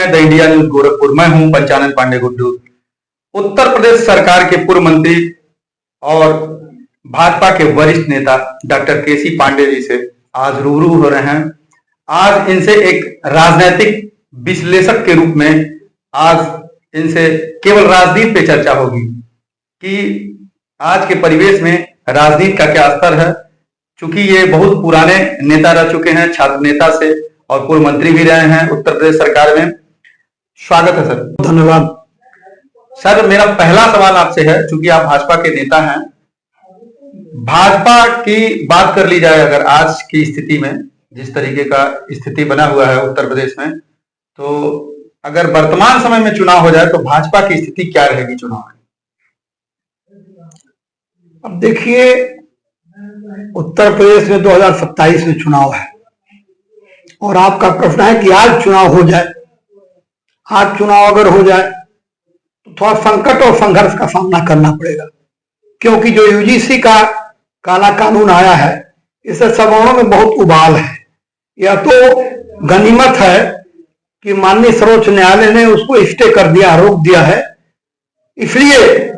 The India news Gorakhpur. मैं हूं पंचानन पांडे गुड्डू। उत्तर प्रदेश सरकार के पूर्व मंत्री और भाजपा के वरिष्ठ नेता डॉक्टर केसी पांडे जी से आज रूबरू हो रहे हैं। आज इनसे एक राजनीतिक विश्लेषक के रूप में आज इनसे केवल राजनीति पे चर्चा होगी कि आज के परिवेश में राजनीति का क्या स्तर है। चूंकि ये बहुत पुराने नेता रह चुके हैं, छात्र नेता से, और पूर्व मंत्री भी रहे हैं उत्तर प्रदेश सरकार में। स्वागत है सर। धन्यवाद सर। मेरा पहला सवाल आपसे है, चूंकि आप भाजपा के नेता हैं, भाजपा की बात कर ली जाए अगर आज की स्थिति में, जिस तरीके का स्थिति बना हुआ है उत्तर प्रदेश में, तो अगर वर्तमान समय में चुनाव हो जाए तो भाजपा की स्थिति क्या रहेगी चुनाव में? अब देखिए, उत्तर प्रदेश में 2027 में चुनाव है और आपका प्रश्न है कि आज चुनाव हो जाए। आज चुनाव अगर हो जाए तो थोड़ा संकट और संघर्ष का सामना करना पड़ेगा, क्योंकि जो यूजीसी का काला कानून आया है इससे सवर्णों में बहुत उबाल है। यह तो गनीमत है कि माननीय सर्वोच्च न्यायालय ने उसको स्टे कर दिया, रोक दिया है। इसलिए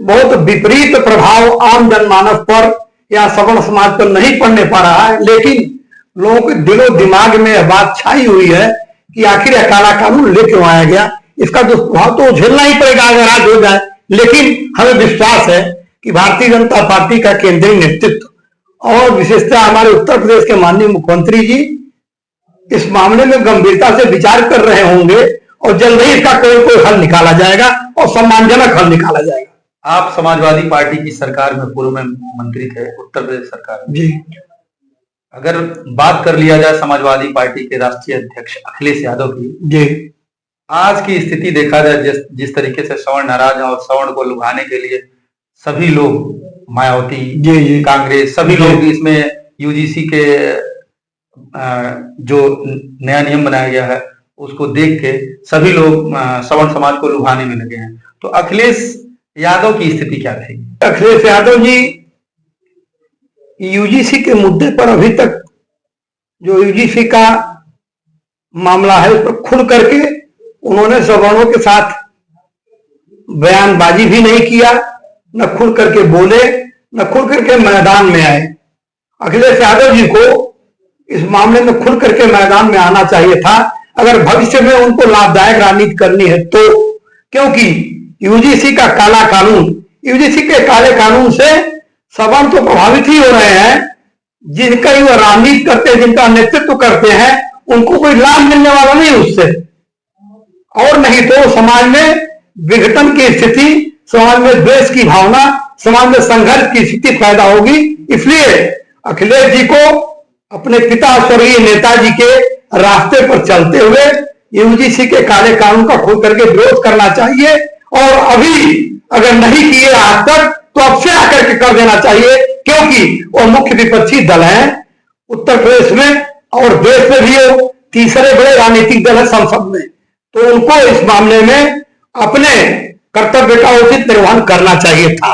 बहुत विपरीत प्रभाव आम जनमानस पर या सवर्ण समाज पर नहीं पड़ने पा रहा है, लेकिन लोगों के दिलो दिमाग में यह बात छाई हुई है कि आखिर यह काला कानून ले क्यों आया गया। इसका दुष्प्रभाव तो झेलना ही पड़ेगा अगर आज हो जाए, लेकिन हमें विश्वास है कि भारतीय जनता पार्टी का केंद्रीय नेतृत्व और विशेषतः हमारे उत्तर प्रदेश के माननीय मुख्यमंत्री जी इस मामले में गंभीरता से विचार कर रहे होंगे और जल्द ही इसका कोई हल निकाला जाएगा और सम्मानजनक हल निकाला जाएगा। आप समाजवादी पार्टी की सरकार में पूर्व में मंत्री थे उत्तर प्रदेश सरकार में। जी, अगर बात कर लिया जाए समाजवादी पार्टी के राष्ट्रीय अध्यक्ष अखिलेश यादव की, जी, आज की स्थिति देखा जाए जिस तरीके से सवर्ण नाराज है और सवर्ण को लुभाने के लिए सभी लोग, मायावती, जी, कांग्रेस, सभी लोग इसमें यूजीसी के जो नया नियम बनाया गया है उसको देख के सभी लोग सवर्ण समाज को लुभाने में लगे हैं। तो अखिलेश यादव की स्थिति क्या रहेगी? अखिलेश यादव जी यूजीसी के मुद्दे पर अभी तक जो यूजीसी का मामला है उस पर खुल करके उन्होंने सवर्णों के साथ बयानबाजी भी नहीं किया, न खुल करके बोले, न खुल करके मैदान में आए। अखिलेश यादव जी को इस मामले में खुल करके मैदान में आना चाहिए था अगर भविष्य में उनको लाभदायक राजनीति करनी है तो, क्योंकि यूजीसी का काला कानून, यूजीसी के काले कानून से सवर्ण तो प्रभावित ही हो रहे हैं, जिनका वो राजनीति करते हैं, जिनका नेतृत्व करते हैं, उनको कोई लाभ मिलने वाला नहीं उससे, और नहीं तो समाज में विघटन की स्थिति, समाज में द्वेष की भावना, समाज में संघर्ष की स्थिति पैदा होगी। इसलिए अखिलेश जी को अपने पिता स्वर्गीय नेताजी के रास्ते पर चलते हुए यूजीसी के काले कानून का खोल करके विरोध करना चाहिए, और अभी अगर नहीं किए आज तक तो अब से आकर के कर देना चाहिए, क्योंकि वो मुख्य विपक्षी दल है उत्तर प्रदेश में और देश में भी वो तीसरे बड़े राजनीतिक दल है संसद में, तो उनको इस मामले में अपने कर्तव्य का उचित निर्वहन करना चाहिए था।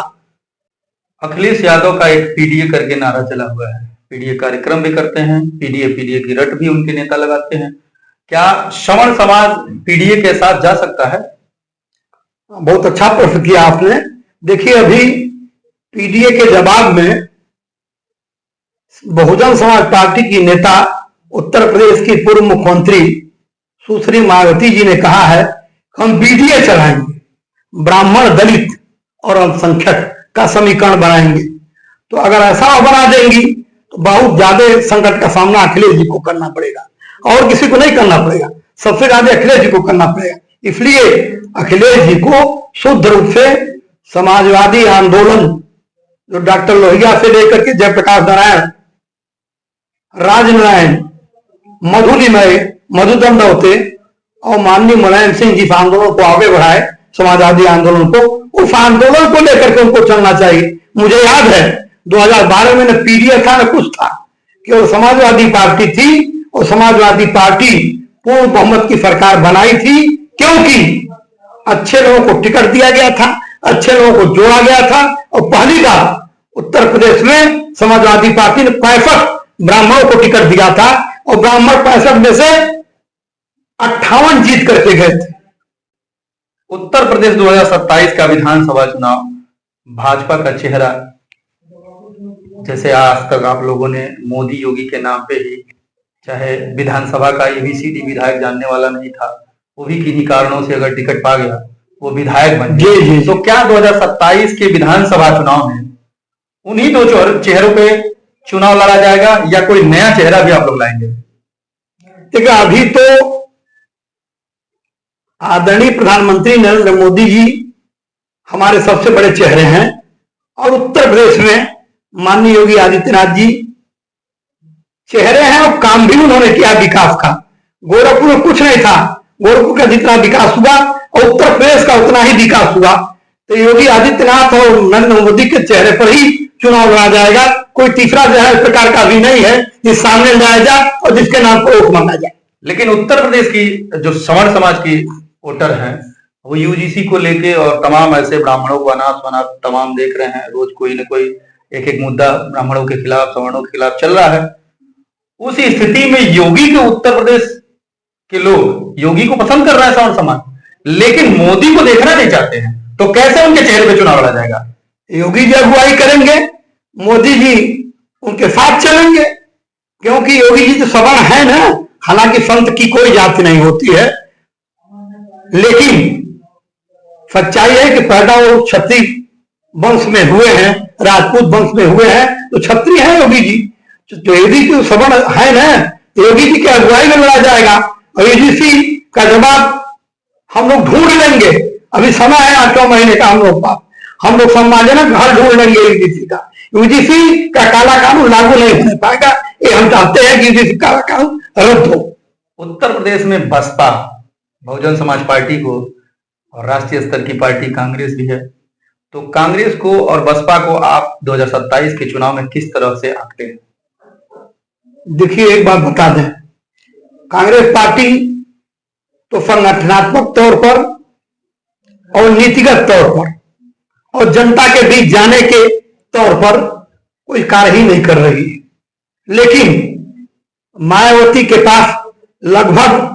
अखिलेश यादव का एक पीडीए करके नारा चला हुआ है, पीडीए कार्यक्रम भी करते हैं, पीडीए की रट भी उनके नेता लगाते हैं। क्या सवर्ण समाज पीडीए के साथ जा सकता है? बहुत अच्छा प्रश्न किया आपने। देखिए, अभी पीडीए के जवाब में बहुजन समाज पार्टी की नेता उत्तर प्रदेश की पूर्व मुख्यमंत्री सुश्री मायावती जी ने कहा है हम बीडीए चलाएंगे, ब्राह्मण, दलित और अल्पसंख्यक का समीकरण बनाएंगे। तो अगर ऐसा बना देंगी तो बहुत ज्यादा संकट का सामना अखिलेश जी को करना पड़ेगा और किसी को नहीं करना पड़ेगा, सबसे ज्यादा अखिलेश जी को करना पड़ेगा। इसलिए अखिलेश जी को शुद्ध रूप से समाजवादी आंदोलन, जो डॉक्टर लोहिया से लेकर के जयप्रकाश नारायण, राजनारायण, मधुलिमय, मधुदम दौते और माननीय मुलायम सिंह जी आंदोलन को आगे बढ़ाए, समाजवादी आंदोलन को, उस आंदोलन को लेकर के उनको चलना चाहिए। मुझे याद है 2012 में न पीडीए था न कुछ था, केवल समाजवादी पार्टी थी और समाजवादी पार्टी पूर्ण बहुमत की सरकार बनाई थी, क्योंकि अच्छे लोगों को टिकट दिया गया था, अच्छे लोगों को जोड़ा गया था, और पहली बार उत्तर प्रदेश में समाजवादी पार्टी ने 65 ब्राह्मणों को टिकट दिया था और ब्राह्मण 65 में से 58 जीत करके गए थे। उत्तर प्रदेश 2027 का विधानसभा चुनाव भाजपा का चेहरा, जैसे आज तक आप लोगों ने मोदी योगी के नाम पे ही, चाहे विधानसभा का एबीसीडी विधायक जानने वाला नहीं था, वो भी किन्हीं कारणों से अगर टिकट पा गया वो विधायक बन गया। जी। तो क्या 2027 के विधानसभा चुनाव में उन्हीं दो चेहरों पे चुनाव लड़ा जाएगा या कोई नया चेहरा भी आप लोग लाएंगे? देखिए, अभी तो आदरणीय प्रधानमंत्री नरेंद्र मोदी जी हमारे सबसे बड़े चेहरे हैं और उत्तर प्रदेश में माननीय योगी आदित्यनाथ जी चेहरे हैं और काम भी उन्होंने किया विकास का। गोरखपुर में कुछ नहीं था, गोरखपुर का जितना विकास हुआ और उत्तर प्रदेश का उतना ही विकास हुआ। तो योगी आदित्यनाथ और नरेंद्र मोदी के चेहरे पर ही चुनाव लड़ा जाएगा। कोई तीसरा जो है इस प्रकार का भी नहीं है जिस सामने लाया जाए और जिसके नाम पर वोट मांगा जाए। लेकिन उत्तर प्रदेश की जो सवर्ण समाज की वोटर हैं वो यूजीसी को लेके और तमाम ऐसे ब्राह्मणों को अनाथ वनाथ तमाम देख रहे हैं, रोज कोई न कोई एक एक मुद्दा ब्राह्मणों के खिलाफ सवर्णों के खिलाफ चल रहा है। उस स्थिति में योगी के उत्तर प्रदेश के लोग योगी को पसंद कर रहे हैं सवर्ण समाज, लेकिन मोदी को देखना नहीं चाहते हैं, तो कैसे उनके चेहरे पे चुनाव लड़ा जाएगा? योगी जी अगुवाई करेंगे, मोदी जी उनके साथ चलेंगे, क्योंकि योगी जी तो सवर्ण है ना। हालांकि संत की कोई जाति नहीं होती है, लेकिन सच्चाई है कि पैदा वो क्षत्रिय वंश में हुए हैं, राजपूत वंश में हुए हैं, तो क्षत्रिय है योगी जी। तो योगी जी सवर्ण है ना, योगी जी की अगुवाई में लड़ा जाएगा और यूजीसी का जवाब हम लोग ढूंढ लेंगे। अभी समय है 8 महीने का हम लोग पास, हम लोग सम्मानजनक घर ढूंढ लेंगे यूजीसी का। यूजीसी का काला कानून लागू नहीं होने पाएगा, ये हम चाहते हैं कि यूजीसी काला कानून रद्द हो। उत्तर प्रदेश में बसपा बहुजन समाज पार्टी को और राष्ट्रीय स्तर की पार्टी कांग्रेस भी है, तो कांग्रेस को और बसपा को आप 2027 के चुनाव में किस तरह से आंकते हैं? देखिए, एक बात बता दें, कांग्रेस पार्टी तो संगठनात्मक तौर पर और नीतिगत तौर पर और जनता के बीच जाने के तौर पर कोई कार्य ही नहीं कर रही है। लेकिन मायावती के पास लगभग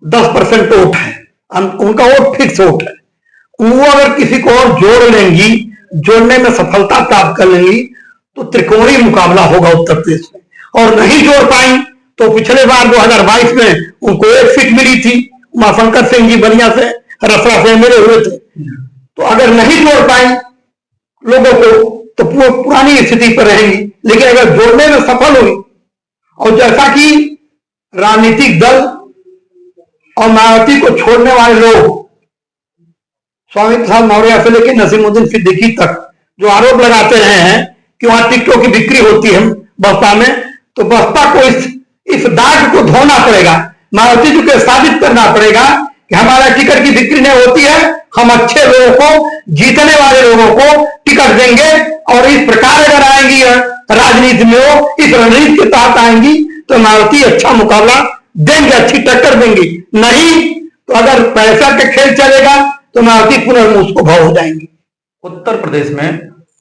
10% वोट है, उनका वोट फिक्स वोट है। वो अगर किसी को और जोड़ लेंगी, जोड़ने में सफलता प्राप्त कर लेंगी, तो त्रिकोणीय मुकाबला होगा उत्तर प्रदेश में। और नहीं जोड़ पाई तो पिछले बार 2022 में उनको एक सीट मिली थी, उमाशंकर सिंह जी बलिया से रसरा से मिले हुए थे। तो अगर नहीं जोड़ पाई लोगों को तो पुरानी स्थिति पर रहेंगी, लेकिन अगर जोड़ने में सफल हुई और जैसा कि राजनीतिक दल और मायावती को छोड़ने वाले लोग स्वामी प्रसाद मौर्य से लेकर नसीमुद्दीन सिद्दीकी तक जो आरोप लगाते रहे हैं कि वहां टिकटों की बिक्री होती है बसपा में, तो बसपा को इस दाग को धोना पड़ेगा। मायावती जी को साबित करना पड़ेगा कि हमारा टिकट की बिक्री नहीं होती है, हम अच्छे लोगों को, जीतने वाले लोगों को टिकट देंगे। और इस प्रकार अगर आएंगी राजनीति में, वो इस रणनीति के तहत आएंगी तो मायावती अच्छा मुकाबला देंगे, अच्छी टक्कर देंगी। नहीं तो अगर पैसा का खेल चलेगा तो मायावती पुनर्मूस को भाव हो जाएंगी। उत्तर प्रदेश में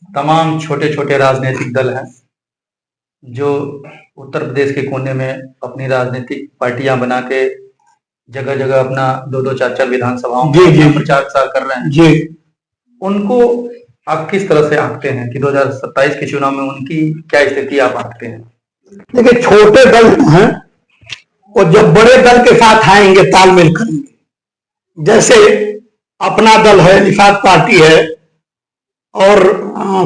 तमाम छोटे छोटे राजनीतिक दल हैं जो उत्तर प्रदेश के कोने में अपनी राजनीतिक पार्टियां बना के जगह जगह अपना 2-2 4-4 विधानसभाओं में प्रचार प्रसार कर रहे हैं जी। उनको आप किस तरह से आंकते हैं कि 2027 के चुनाव में उनकी क्या स्थिति आप आंकते हैं? देखिए, छोटे दल हैं और जब बड़े दल के साथ आएंगे तालमेल करेंगे। जैसे अपना दल है, निषाद पार्टी है और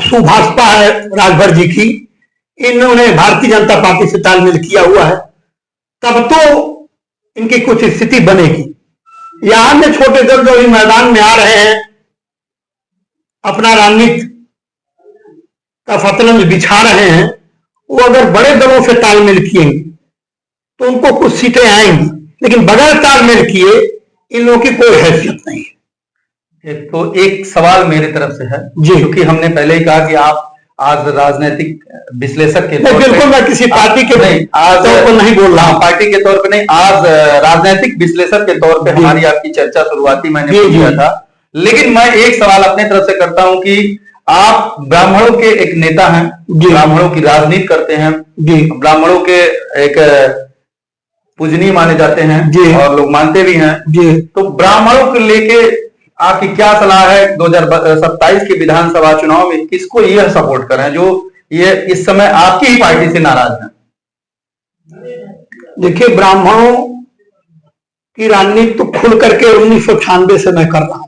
सुभाषपा है राजभर जी की, इन्होंने भारतीय जनता पार्टी से तालमेल किया हुआ है, तब तो इनकी कुछ स्थिति बनेगी। यहां में छोटे दल जो भी मैदान में आ रहे हैं, अपना राजनीति का फतरंज बिछा रहे हैं, वो अगर बड़े दलों से तालमेल किएंगे तो उनको कुछ सीटें आएंगी, लेकिन बगैर तालमेल किए इन लोगों की कोई हैसियत नहीं है। तो एक सवाल मेरी तरफ से है जी, क्योंकि हमने पहले ही कहा कि आप आज राजनीतिक विश्लेषक के तौर पे, बिल्कुल मैं किसी पार्टी के नहीं आज तौर पर नहीं बोल रहा, पार्टी के तौर पे नहीं, आज राजनीतिक विश्लेषक के तौर पे हमारी आपकी चर्चा शुरुआती मैंने किया था। लेकिन मैं एक सवाल अपने तरफ से करता हूं कि आप ब्राह्मणों के एक नेता हैं, ब्राह्मणों की राजनीति करते हैं, ब्राह्मणों के एक पूजनीय माने जाते हैं जी। और लोग मानते भी हैं जी। तो ब्राह्मणों को लेके आपकी क्या सलाह है? 2027 के विधानसभा चुनाव में किसको यह सपोर्ट करें जो ये इस समय आपकी ही पार्टी से नाराज है? देखिए, ब्राह्मणों की राजनीति तो खुल करके 1996 से मैं कर रहा हूं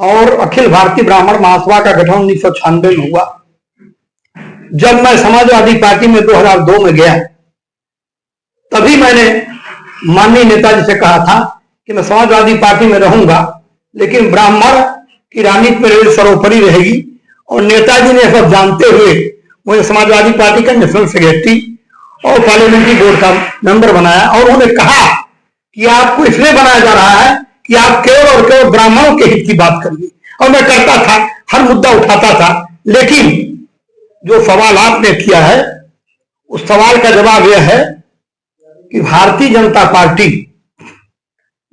और अखिल भारतीय ब्राह्मण महासभा का गठन 1996 में हुआ। जब मैं समाजवादी पार्टी में 2002 में गया तभी मैंने माननीय नेताजी से कहा था कि मैं समाजवादी पार्टी में रहूंगा लेकिन ब्राह्मण की राजनीति मेरे सर्वोपरि रहेगी। और नेताजी ने सब जानते हुए मुझे समाजवादी पार्टी का नेशनल सेक्रेटरी और पार्लियामेंट्री बोर्ड का मेंबर बनाया और उन्होंने कहा कि आपको इसलिए बनाया जा रहा है कि आप केवल और केवल ब्राह्मणों के हित की बात करिए। और मैं करता था, हर मुद्दा उठाता था, लेकिन जो सवाल आपने किया है उस सवाल का जवाब यह है कि भारतीय जनता पार्टी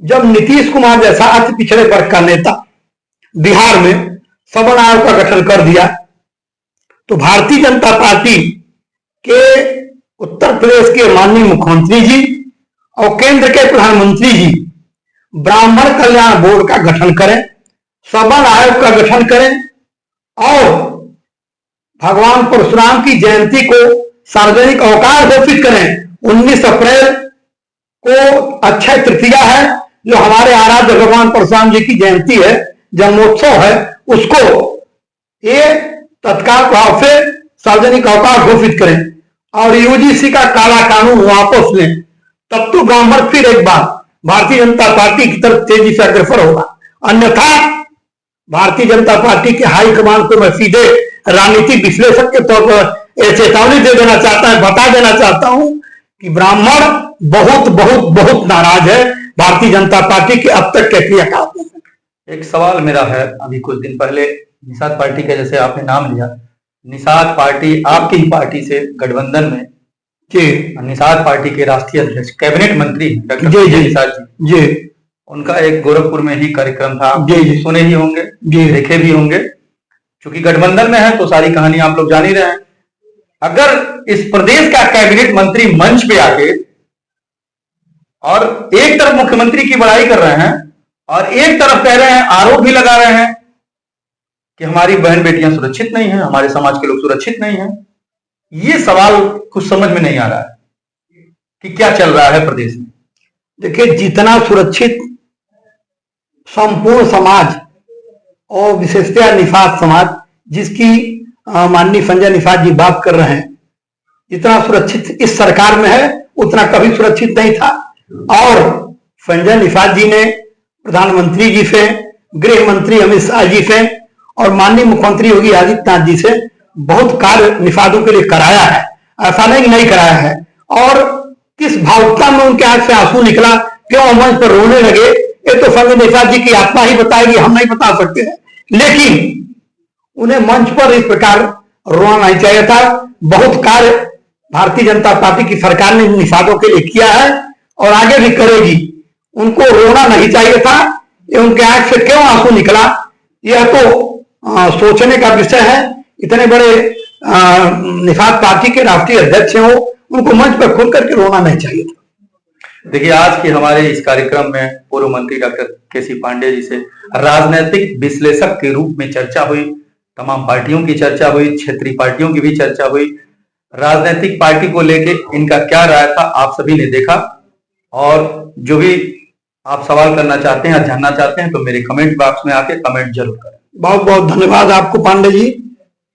जब नीतीश कुमार जैसा अति पिछड़े वर्ग का नेता बिहार में सवन आयोग का गठन कर दिया तो भारतीय जनता पार्टी के उत्तर प्रदेश के माननीय मुख्यमंत्री जी और केंद्र के प्रधानमंत्री जी ब्राह्मण कल्याण बोर्ड का गठन करें, सवन आयोग का गठन करें और भगवान परशुराम की जयंती को सार्वजनिक अवकाश घोषित करें। 19 अप्रैल को अक्षय तृतीया है जो हमारे आराध्य भगवान परशुराम जी की जयंती है, जन्मोत्सव है, उसको ये तत्काल भाव से सार्वजनिक अवकाश घोषित करें और यूजीसी का काला कानून वापस लें। तब तो ब्राह्मण फिर एक बार भारतीय जनता पार्टी की तरफ तेजी से अग्रसर होगा। अन्यथा भारतीय जनता पार्टी के हाईकमान को मैं सीधे राजनीतिक विश्लेषक के तौर पर चेतावनी दे देना चाहता है, बता देना चाहता हूं कि ब्राह्मण बहुत बहुत बहुत नाराज है भारतीय जनता पार्टी के अब तक के क्रियाकलापों से। एक सवाल मेरा है, अभी कुछ दिन पहले निषाद पार्टी का जैसे आपने नाम लिया, निषाद पार्टी आपकी ही पार्टी से गठबंधन में जी, निषाद पार्टी के राष्ट्रीय अध्यक्ष कैबिनेट मंत्री डॉक्टर जी निषाद जी, उनका एक गोरखपुर में ही कार्यक्रम था, जी सुने ही होंगे, जी देखे भी होंगे। क्योंकि गठबंधन में है तो सारी कहानी आप लोग जान ही रहे हैं। अगर इस प्रदेश का कैबिनेट मंत्री मंच पे आके और एक तरफ मुख्यमंत्री की बड़ाई कर रहे हैं और एक तरफ कह रहे हैं, आरोप भी लगा रहे हैं कि हमारी बहन बेटियां सुरक्षित नहीं है, हमारे समाज के लोग सुरक्षित नहीं है, ये सवाल कुछ समझ में नहीं आ रहा है कि क्या चल रहा है प्रदेश में। देखिए, जितना सुरक्षित संपूर्ण समाज और विशेषतया निषाद समाज जिसकी माननीय संजय निषाद जी बात कर रहे हैं, जितना सुरक्षित इस सरकार में है उतना कभी सुरक्षित नहीं था। और संजय निषाद जी ने प्रधानमंत्री जी से, गृह मंत्री अमित शाह जी से और माननीय मुख्यमंत्री योगी आदित्यनाथ जी से बहुत कार्य निषादों के लिए कराया है, ऐसा नहीं कराया है। और किस भावुकता में उनके आंख से आंसू निकला, क्यों मंच पर रोने लगे, ये तो संजय निषाद जी की आत्मा ही बताएगी, हम नहीं बता सकते हैं। लेकिन उन्हें मंच पर इस प्रकार रोना नहीं चाहिए था। बहुत कार्य भारतीय जनता पार्टी की सरकार ने निषादों के लिए किया है और आगे भी करेगी। उनको रोना नहीं चाहिए था, ये उनके आंख से क्यों आंसू निकला यह तो सोचने का विषय है। इतने बड़े निषाद पार्टी के राष्ट्रीय अध्यक्ष हैं वो, उनको मंच पर खुल करके रोना नहीं चाहिए था। देखिए, आज के हमारे इस कार्यक्रम में पूर्व मंत्री डॉक्टर केसी पांडे जी से राजनीतिक विश्लेषक के रूप में चर्चा हुई, तमाम पार्टियों की चर्चा हुई, क्षेत्रीय पार्टियों की भी चर्चा हुई, राजनीतिक पार्टी को लेके इनका क्या राय था आप सभी ने देखा। और जो भी आप सवाल करना चाहते हैं, जानना चाहते हैं तो मेरे कमेंट बॉक्स में आके कमेंट जरूर करें। बहुत बहुत धन्यवाद आपको पांडे जी।